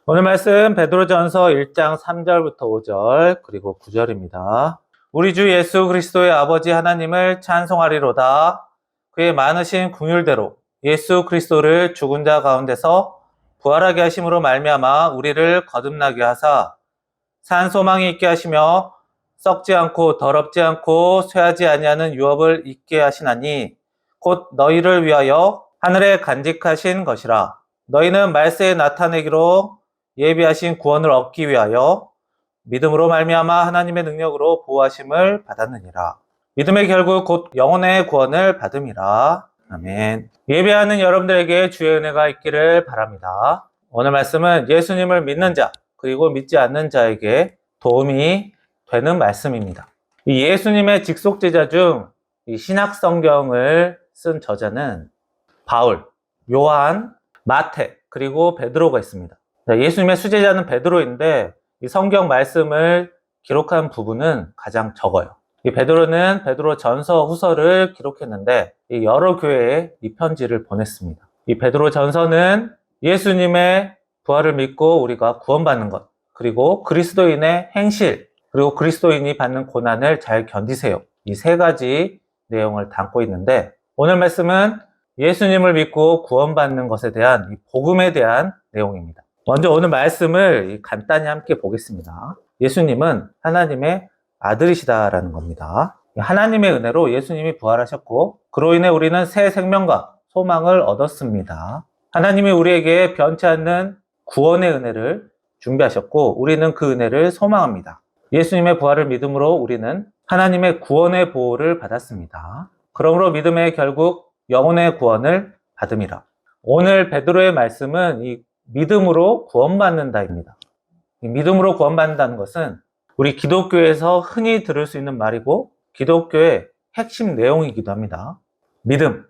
오늘 말씀 베드로전서 1장 3절부터 5절 그리고 9절입니다. 우리 주 예수 그리스도의 아버지 하나님을 찬송하리로다. 그의 많으신 긍휼대로 예수 그리스도를 죽은 자 가운데서 부활하게 하심으로 말미암아 우리를 거듭나게 하사 산 소망이 있게 하시며 썩지 않고 더럽지 않고 쇠하지 아니하는 유업을 있게 하시나니 곧 너희를 위하여 하늘에 간직하신 것이라. 너희는 말세에 나타내기로 예비하신 구원을 얻기 위하여 믿음으로 말미암아 하나님의 능력으로 보호하심을 받았느니라. 믿음의 결국 곧 영혼의 구원을 받음이라. 아멘. 예배하는 여러분들에게 주의 은혜가 있기를 바랍니다. 오늘 말씀은 예수님을 믿는 자 그리고 믿지 않는 자에게 도움이 되는 말씀입니다. 이 예수님의 직속제자 중 이 신약 성경을 쓴 저자는 바울, 요한, 마태 그리고 베드로가 있습니다. 예수님의 수제자는 베드로인데 이 성경 말씀을 기록한 부분은 가장 적어요. 이 베드로는 베드로 전서 후서를 기록했는데 이 여러 교회에 이 편지를 보냈습니다. 이 베드로 전서는 예수님의 부활을 믿고 우리가 구원받는 것, 그리고 그리스도인의 행실, 그리고 그리스도인이 받는 고난을 잘 견디세요. 이 세 가지 내용을 담고 있는데 오늘 말씀은 예수님을 믿고 구원받는 것에 대한 이 복음에 대한 내용입니다. 먼저 오늘 말씀을 간단히 함께 보겠습니다. 예수님은 하나님의 아들이시다라는 겁니다. 하나님의 은혜로 예수님이 부활하셨고 그로 인해 우리는 새 생명과 소망을 얻었습니다. 하나님이 우리에게 변치 않는 구원의 은혜를 준비하셨고 우리는 그 은혜를 소망합니다. 예수님의 부활을 믿음으로 우리는 하나님의 구원의 보호를 받았습니다. 그러므로 믿음의 결국 영혼의 구원을 받음이라. 오늘 베드로의 말씀은 이 믿음으로 구원받는다입니다. 이 믿음으로 구원받는다는 것은 우리 기독교에서 흔히 들을 수 있는 말이고 기독교의 핵심 내용이기도 합니다. 믿음.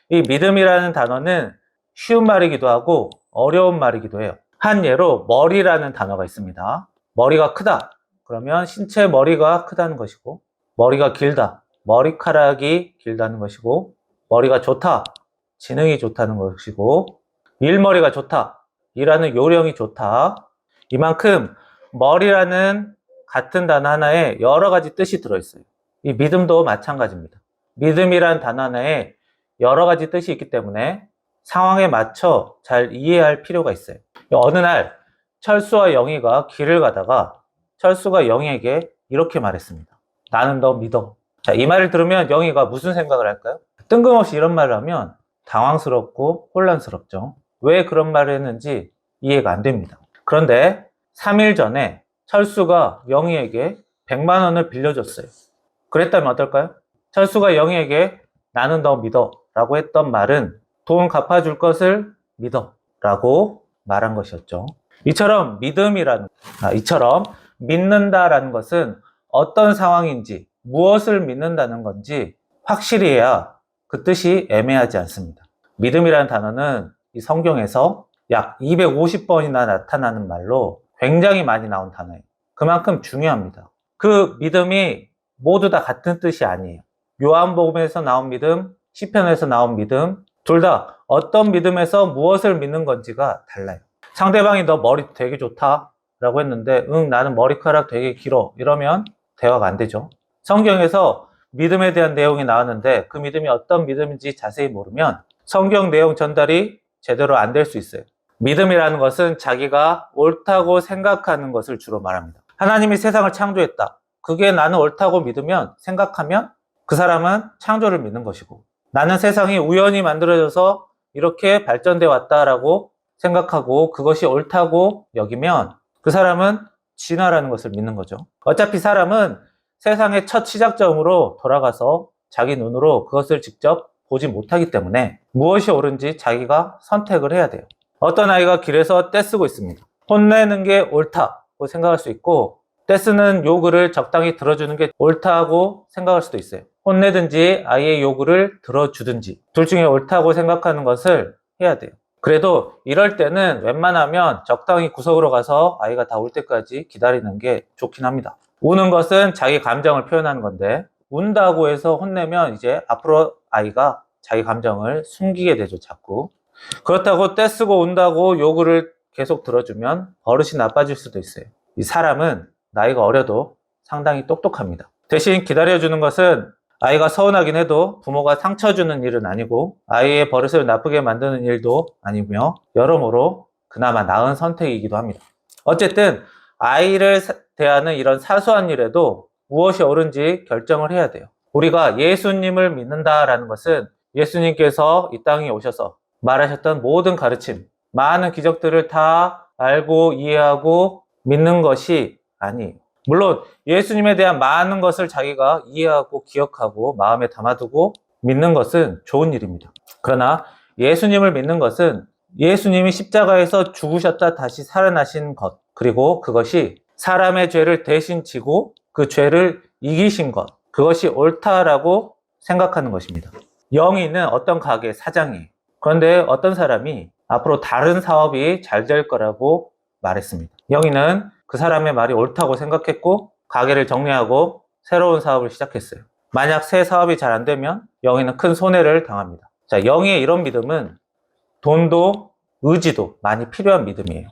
이 믿음이라는 단어는 쉬운 말이기도 하고 어려운 말이기도 해요. 한 예로 머리라는 단어가 있습니다. 머리가 크다. 그러면 신체 머리가 크다는 것이고 머리가 길다. 머리카락이 길다는 것이고 머리가 좋다. 지능이 좋다는 것이고 일머리가 좋다. 일하는 요령이 좋다. 이만큼 머리라는 같은 단어 하나에 여러 가지 뜻이 들어있어요. 이 믿음도 마찬가지입니다. 믿음이란 단어 하나에 여러 가지 뜻이 있기 때문에 상황에 맞춰 잘 이해할 필요가 있어요. 어느 날 철수와 영희가 길을 가다가 철수가 영희에게 이렇게 말했습니다. 나는 너 믿어. 자, 이 말을 들으면 영희가 무슨 생각을 할까요? 뜬금없이 이런 말을 하면 당황스럽고 혼란스럽죠. 왜 그런 말을 했는지 이해가 안 됩니다. 그런데 3일 전에 철수가 영희에게 100만 원을 빌려줬어요. 그랬다면 어떨까요? 철수가 영희에게 나는 너 믿어 라고 했던 말은 돈 갚아줄 것을 믿어 라고 말한 것이었죠. 이처럼 믿는다라는 것은 어떤 상황인지 무엇을 믿는다는 건지 확실히 해야 그 뜻이 애매하지 않습니다. 믿음이라는 단어는 이 성경에서 약 250번이나 나타나는 말로 굉장히 많이 나온 단어예요. 그만큼 중요합니다. 그 믿음이 모두 다 같은 뜻이 아니에요. 요한복음에서 나온 믿음, 시편에서 나온 믿음, 둘 다 어떤 믿음에서 무엇을 믿는 건지가 달라요. 상대방이 너 머리 되게 좋다 라고 했는데 나는 머리카락 되게 길어 이러면 대화가 안 되죠. 성경에서 믿음에 대한 내용이 나왔는데 그 믿음이 어떤 믿음인지 자세히 모르면 성경 내용 전달이 제대로 안 될 수 있어요. 믿음이라는 것은 자기가 옳다고 생각하는 것을 주로 말합니다. 하나님이 세상을 창조했다. 그게 나는 옳다고 믿으면 생각하면 그 사람은 창조를 믿는 것이고 나는 세상이 우연히 만들어져서 이렇게 발전돼 왔다라고 생각하고 그것이 옳다고 여기면 그 사람은 진화라는 것을 믿는 거죠. 어차피 사람은 세상의 첫 시작점으로 돌아가서 자기 눈으로 그것을 직접 보지 못하기 때문에 무엇이 옳은지 자기가 선택을 해야 돼요. 어떤 아이가 길에서 떼쓰고 있습니다. 혼내는 게 옳다고 생각할 수 있고 떼쓰는 요구를 적당히 들어주는 게 옳다고 생각할 수도 있어요. 혼내든지 아이의 요구를 들어주든지 둘 중에 옳다고 생각하는 것을 해야 돼요. 그래도 이럴 때는 웬만하면 적당히 구석으로 가서 아이가 다 올 때까지 기다리는 게 좋긴 합니다. 우는 것은 자기 감정을 표현하는 건데 운다고 해서 혼내면 이제 앞으로 아이가 자기 감정을 숨기게 되죠, 자꾸. 그렇다고 떼쓰고 운다고 요구를 계속 들어주면 버릇이 나빠질 수도 있어요. 이 사람은 나이가 어려도 상당히 똑똑합니다. 대신 기다려주는 것은 아이가 서운하긴 해도 부모가 상처 주는 일은 아니고 아이의 버릇을 나쁘게 만드는 일도 아니며 여러모로 그나마 나은 선택이기도 합니다. 어쨌든 아이를 대하는 이런 사소한 일에도 무엇이 옳은지 결정을 해야 돼요. 우리가 예수님을 믿는다라는 것은 예수님께서 이 땅에 오셔서 말하셨던 모든 가르침, 많은 기적들을 다 알고 이해하고 믿는 것이 아니에요. 물론 예수님에 대한 많은 것을 자기가 이해하고 기억하고 마음에 담아두고 믿는 것은 좋은 일입니다. 그러나 예수님을 믿는 것은 예수님이 십자가에서 죽으셨다 다시 살아나신 것, 그리고 그것이 사람의 죄를 대신 지고 그 죄를 이기신 것, 그것이 옳다라고 생각하는 것입니다. 영희는 어떤 가게 사장이에요. 그런데 어떤 사람이 앞으로 다른 사업이 잘 될 거라고 말했습니다. 영희는 그 사람의 말이 옳다고 생각했고 가게를 정리하고 새로운 사업을 시작했어요. 만약 새 사업이 잘 안 되면 영희는 큰 손해를 당합니다. 자, 영희의 이런 믿음은 돈도 의지도 많이 필요한 믿음이에요.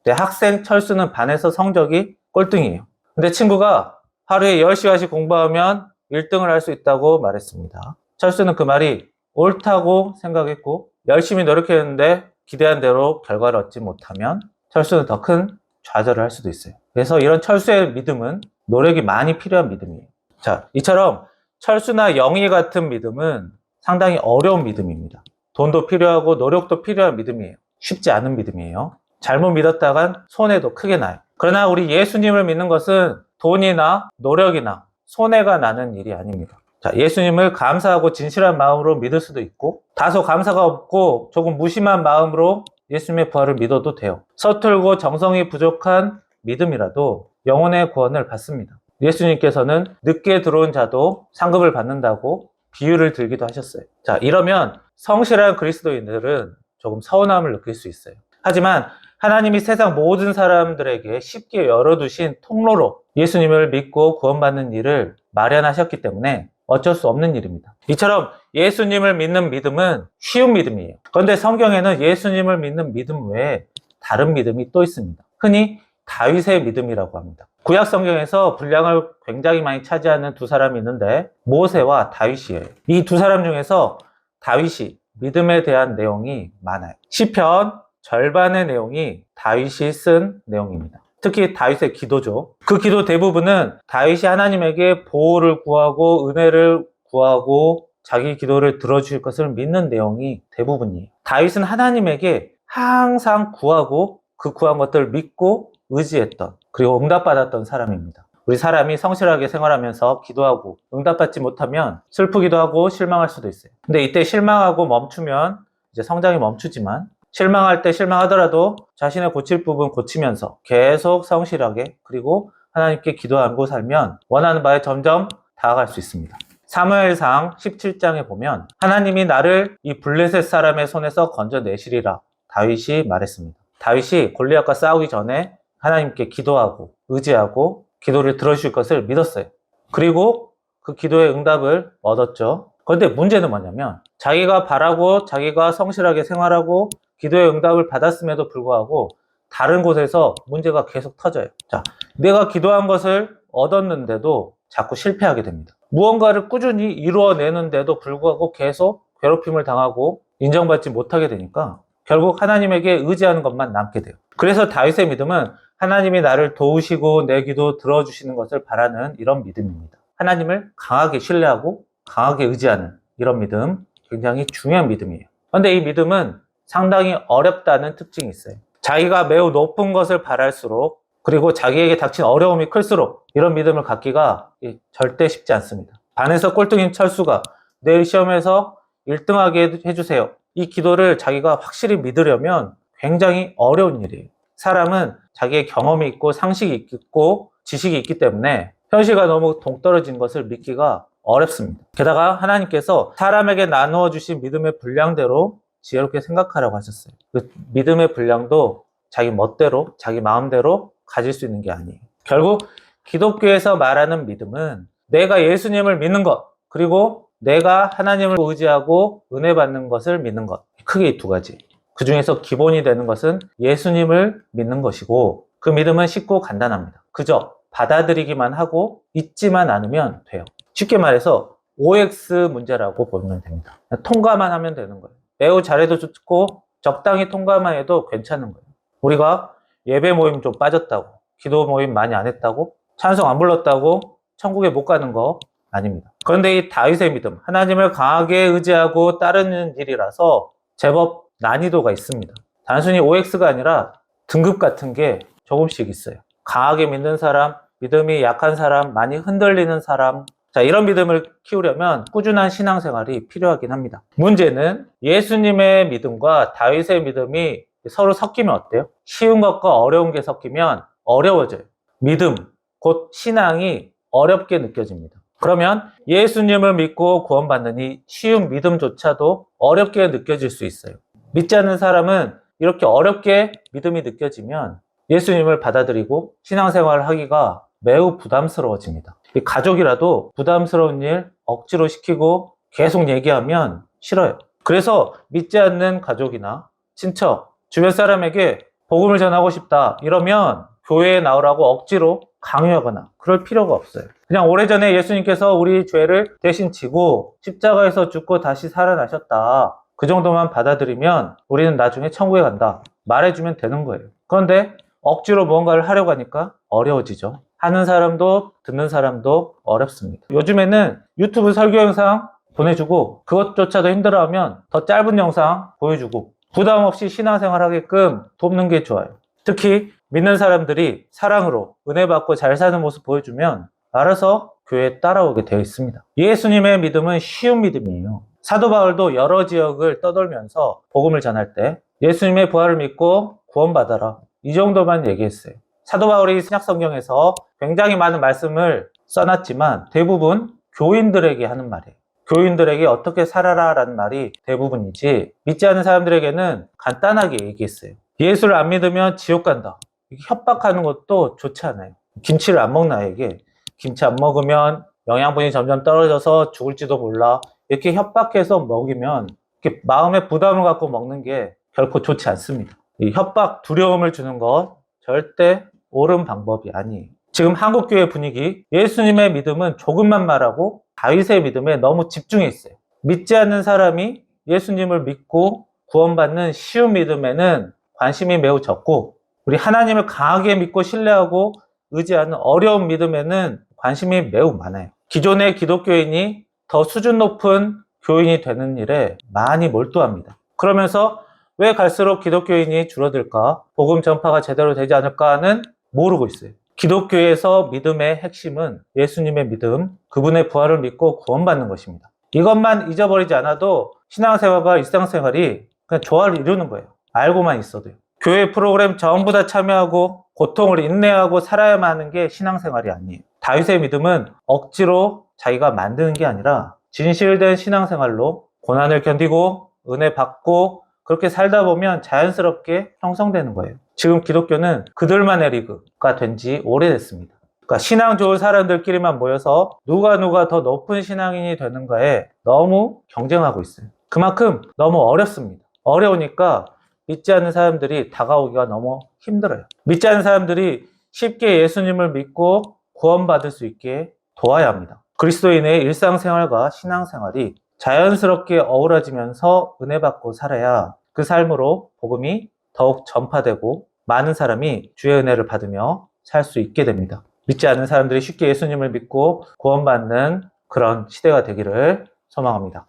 근데 학생 철수는 반에서 성적이 꼴등이에요. 근데 친구가 하루에 10시간씩 공부하면 1등을 할 수 있다고 말했습니다. 철수는 그 말이 옳다고 생각했고 열심히 노력했는데 기대한 대로 결과를 얻지 못하면 철수는 더 큰 좌절을 할 수도 있어요. 그래서 이런 철수의 믿음은 노력이 많이 필요한 믿음이에요. 자, 이처럼 철수나 영희 같은 믿음은 상당히 어려운 믿음입니다. 돈도 필요하고 노력도 필요한 믿음이에요. 쉽지 않은 믿음이에요. 잘못 믿었다간 손해도 크게 나요. 그러나 우리 예수님을 믿는 것은 돈이나 노력이나 손해가 나는 일이 아닙니다. 자, 예수님을 감사하고 진실한 마음으로 믿을 수도 있고 다소 감사가 없고 조금 무심한 마음으로 예수님의 부활을 믿어도 돼요. 서툴고 정성이 부족한 믿음이라도 영혼의 구원을 받습니다. 예수님께서는 늦게 들어온 자도 상급을 받는다고 비유를 들기도 하셨어요. 자, 이러면 성실한 그리스도인들은 조금 서운함을 느낄 수 있어요. 하지만 하나님이 세상 모든 사람들에게 쉽게 열어두신 통로로 예수님을 믿고 구원받는 일을 마련하셨기 때문에 어쩔 수 없는 일입니다. 이처럼 예수님을 믿는 믿음은 쉬운 믿음이에요. 그런데 성경에는 예수님을 믿는 믿음 외에 다른 믿음이 또 있습니다. 흔히 다윗의 믿음이라고 합니다. 구약 성경에서 분량을 굉장히 많이 차지하는 두 사람이 있는데 모세와 다윗이에요. 이 두 사람 중에서 다윗이 믿음에 대한 내용이 많아요. 시편 절반의 내용이 다윗이 쓴 내용입니다. 특히 다윗의 기도죠. 그 기도 대부분은 다윗이 하나님에게 보호를 구하고 은혜를 구하고 자기 기도를 들어주실 것을 믿는 내용이 대부분이에요. 다윗은 하나님에게 항상 구하고 그 구한 것들을 믿고 의지했던 그리고 응답받았던 사람입니다. 우리 사람이 성실하게 생활하면서 기도하고 응답받지 못하면 슬프기도 하고 실망할 수도 있어요. 근데 이때 실망하고 멈추면 이제 성장이 멈추지만 실망할 때 실망하더라도 자신의 고칠 부분 고치면서 계속 성실하게 그리고 하나님께 기도하고 살면 원하는 바에 점점 다가갈 수 있습니다. 사무엘상 17장에 보면 하나님이 나를 이 블레셋 사람의 손에서 건져내시리라 다윗이 말했습니다. 다윗이 골리앗과 싸우기 전에 하나님께 기도하고 의지하고 기도를 들어주실 것을 믿었어요. 그리고 그 기도의 응답을 얻었죠. 그런데 문제는 뭐냐면 자기가 바라고 자기가 성실하게 생활하고 기도의 응답을 받았음에도 불구하고 다른 곳에서 문제가 계속 터져요. 자, 내가 기도한 것을 얻었는데도 자꾸 실패하게 됩니다. 무언가를 꾸준히 이루어내는데도 불구하고 계속 괴롭힘을 당하고 인정받지 못하게 되니까 결국 하나님에게 의지하는 것만 남게 돼요. 그래서 다윗의 믿음은 하나님이 나를 도우시고 내 기도 들어주시는 것을 바라는 이런 믿음입니다. 하나님을 강하게 신뢰하고 강하게 의지하는 이런 믿음, 굉장히 중요한 믿음이에요. 그런데 이 믿음은 상당히 어렵다는 특징이 있어요. 자기가 매우 높은 것을 바랄수록 그리고 자기에게 닥친 어려움이 클수록 이런 믿음을 갖기가 절대 쉽지 않습니다. 반에서 꼴등인 철수가 내일 시험에서 1등하게 해주세요. 이 기도를 자기가 확실히 믿으려면 굉장히 어려운 일이에요. 사람은 자기의 경험이 있고 상식이 있고 지식이 있기 때문에 현실과 너무 동떨어진 것을 믿기가 어렵습니다. 게다가 하나님께서 사람에게 나누어 주신 믿음의 분량대로 지혜롭게 생각하라고 하셨어요. 그 믿음의 분량도 자기 멋대로 자기 마음대로 가질 수 있는 게 아니에요. 결국 기독교에서 말하는 믿음은 내가 예수님을 믿는 것 그리고 내가 하나님을 의지하고 은혜 받는 것을 믿는 것, 크게 이 두 가지. 그 중에서 기본이 되는 것은 예수님을 믿는 것이고 그 믿음은 쉽고 간단합니다. 그저 받아들이기만 하고 잊지만 않으면 돼요. 쉽게 말해서 OX 문제라고 보면 됩니다. 통과만 하면 되는 거예요. 매우 잘해도 좋고 적당히 통과만 해도 괜찮은 거예요. 우리가 예배 모임 좀 빠졌다고, 기도 모임 많이 안 했다고, 찬송 안 불렀다고 천국에 못 가는 거 아닙니다. 그런데 이 다윗의 믿음, 하나님을 강하게 의지하고 따르는 일이라서 제법 난이도가 있습니다. 단순히 OX가 아니라 등급 같은 게 조금씩 있어요. 강하게 믿는 사람, 믿음이 약한 사람, 많이 흔들리는 사람, 자, 이런 믿음을 키우려면 꾸준한 신앙생활이 필요하긴 합니다. 문제는 예수님의 믿음과 다윗의 믿음이 서로 섞이면 어때요? 쉬운 것과 어려운 게 섞이면 어려워져요. 믿음, 곧 신앙이 어렵게 느껴집니다. 그러면 예수님을 믿고 구원받는 이 쉬운 믿음조차도 어렵게 느껴질 수 있어요. 믿지 않는 사람은 이렇게 어렵게 믿음이 느껴지면 예수님을 받아들이고 신앙생활을 하기가 매우 부담스러워집니다. 이 가족이라도 부담스러운 일 억지로 시키고 계속 얘기하면 싫어요. 그래서 믿지 않는 가족이나 친척, 주변 사람에게 복음을 전하고 싶다 이러면 교회에 나오라고 억지로 강요하거나 그럴 필요가 없어요. 그냥 오래전에 예수님께서 우리 죄를 대신 지고 십자가에서 죽고 다시 살아나셨다. 그 정도만 받아들이면 우리는 나중에 천국에 간다. 말해주면 되는 거예요. 그런데 억지로 무언가를 하려고 하니까 어려워지죠. 하는 사람도 듣는 사람도 어렵습니다. 요즘에는 유튜브 설교 영상 보내주고 그것조차도 힘들어하면 더 짧은 영상 보여주고 부담 없이 신앙생활 하게끔 돕는 게 좋아요. 특히 믿는 사람들이 사랑으로 은혜 받고 잘 사는 모습 보여주면 알아서 교회에 따라오게 되어 있습니다. 예수님의 믿음은 쉬운 믿음이에요. 사도 바울도 여러 지역을 떠돌면서 복음을 전할 때 예수님의 부활을 믿고 구원받아라 이 정도만 얘기했어요. 사도 바울이 신약성경에서 굉장히 많은 말씀을 써놨지만 대부분 교인들에게 하는 말이에요. 교인들에게 어떻게 살아라 라는 말이 대부분이지 믿지 않는 사람들에게는 간단하게 얘기했어요. 예수를 안 믿으면 지옥 간다. 협박하는 것도 좋지 않아요. 김치를 안 먹는 아이에게 김치 안 먹으면 영양분이 점점 떨어져서 죽을지도 몰라 이렇게 협박해서 먹이면 이렇게 마음에 부담을 갖고 먹는 게 결코 좋지 않습니다. 이 협박, 두려움을 주는 것 절대 옳은 방법이 아니에요. 지금 한국교회 분위기, 예수님의 믿음은 조금만 말하고 다윗의 믿음에 너무 집중해 있어요. 믿지 않는 사람이 예수님을 믿고 구원받는 쉬운 믿음에는 관심이 매우 적고 우리 하나님을 강하게 믿고 신뢰하고 의지하는 어려운 믿음에는 관심이 매우 많아요. 기존의 기독교인이 더 수준 높은 교인이 되는 일에 많이 몰두합니다. 그러면서 왜 갈수록 기독교인이 줄어들까? 복음 전파가 제대로 되지 않을까는 모르고 있어요. 기독교에서 믿음의 핵심은 예수님의 믿음, 그분의 부활을 믿고 구원받는 것입니다. 이것만 잊어버리지 않아도 신앙생활과 일상생활이 그냥 조화를 이루는 거예요. 알고만 있어도요. 교회 프로그램 전부 다 참여하고 고통을 인내하고 살아야만 하는 게 신앙생활이 아니에요. 다윗의 믿음은 억지로 자기가 만드는 게 아니라 진실된 신앙생활로 고난을 견디고 은혜 받고 그렇게 살다 보면 자연스럽게 형성되는 거예요. 지금 기독교는 그들만의 리그가 된 지 오래됐습니다. 그러니까 신앙 좋은 사람들끼리만 모여서 누가 더 높은 신앙인이 되는가에 너무 경쟁하고 있어요. 그만큼 너무 어렵습니다. 어려우니까 믿지 않는 사람들이 다가오기가 너무 힘들어요. 믿지 않는 사람들이 쉽게 예수님을 믿고 구원받을 수 있게 도와야 합니다. 그리스도인의 일상생활과 신앙생활이 자연스럽게 어우러지면서 은혜 받고 살아야 그 삶으로 복음이 더욱 전파되고 많은 사람이 주의 은혜를 받으며 살 수 있게 됩니다. 믿지 않는 사람들이 쉽게 예수님을 믿고 구원받는 그런 시대가 되기를 소망합니다.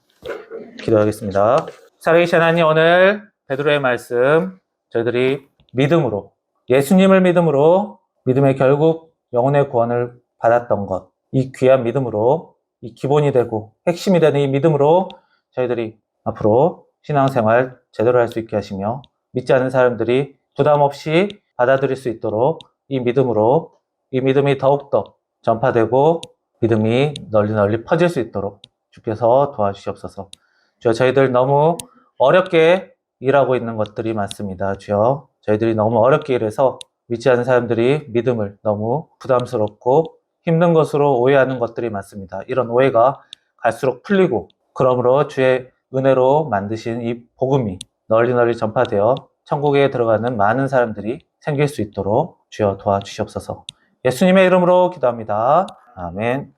기도하겠습니다. 살아계신 하나님, 오늘 베드로의 말씀 저희들이 믿음으로 예수님을 믿음으로 믿음의 결국 영혼의 구원을 받았던 것, 이 귀한 믿음으로 이 기본이 되고 핵심이 되는 이 믿음으로 저희들이 앞으로 신앙생활 제대로 할 수 있게 하시며 믿지 않는 사람들이 부담 없이 받아들일 수 있도록 이 믿음으로 이 믿음이 더욱더 전파되고 믿음이 널리 퍼질 수 있도록 주께서 도와주시옵소서. 주여, 저희들 너무 어렵게 일하고 있는 것들이 많습니다. 주여, 저희들이 너무 어렵게 일해서 믿지 않는 사람들이 믿음을 너무 부담스럽고 힘든 것으로 오해하는 것들이 많습니다. 이런 오해가 갈수록 풀리고 그러므로 주의 은혜로 만드신 이 복음이 널리 널리 전파되어 천국에 들어가는 많은 사람들이 생길 수 있도록 주여 도와주시옵소서. 예수님의 이름으로 기도합니다. 아멘.